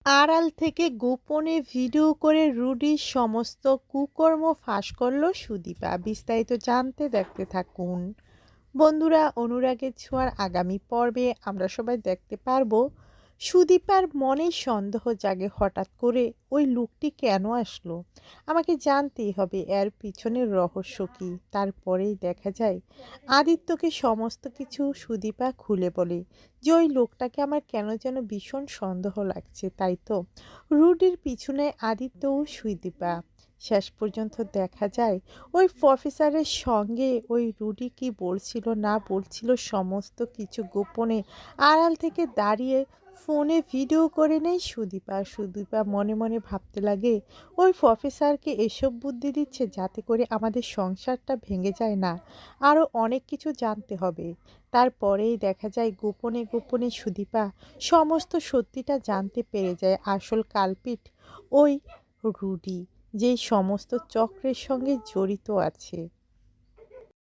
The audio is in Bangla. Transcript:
আড়াল থেকে গোপনে ভিডিও করে রুডির সমস্ত কুকর্ম ফাঁস করল সুদীপা। বিস্তারিত জানতে দেখতে থাকুন। বন্ধুরা, অনুরাগের ছোঁয়ার আগামী পর্বে আমরা সবাই দেখতে পারবো সুদীপার মনে সন্দেহ জাগে হঠাৎ করে, ওই লোকটি কেন আসলো, আমাকে জানতেই হবে এর পিছনের রহস্য কী। তারপরেই দেখা যায় আদিত্যকে সমস্ত কিছু সুদীপা খুলে বলে যে ওই লোকটাকে আমার কেন যেন ভীষণ সন্দেহ লাগছে। তাই তো রুডির পিছনে আদিত্য ও সুদীপা। শেষ পর্যন্ত দেখা যায় ওই প্রফেসরের সঙ্গে ওই রুডি কি বলছিল না বলছিল সমস্ত কিছু গোপনে আড়াল থেকে দাঁড়িয়ে ফোনে ভিডিও করে নেয় সুদীপা। সুদীপা মনে মনে ভাবতে লাগে ওই প্রফেসরকে এসব বুদ্ধি দিচ্ছে যাতে করে আমাদের সংসারটা ভেঙে যায় না, আরও অনেক কিছু জানতে হবে। তারপরেই দেখা যায় গোপনে গোপনে সুদীপা সমস্ত সত্যিটা জানতে পেরে যায়। আসল কালপিট ওই রুডি, যেই সমস্ত চক্রের সঙ্গে জড়িত আছে।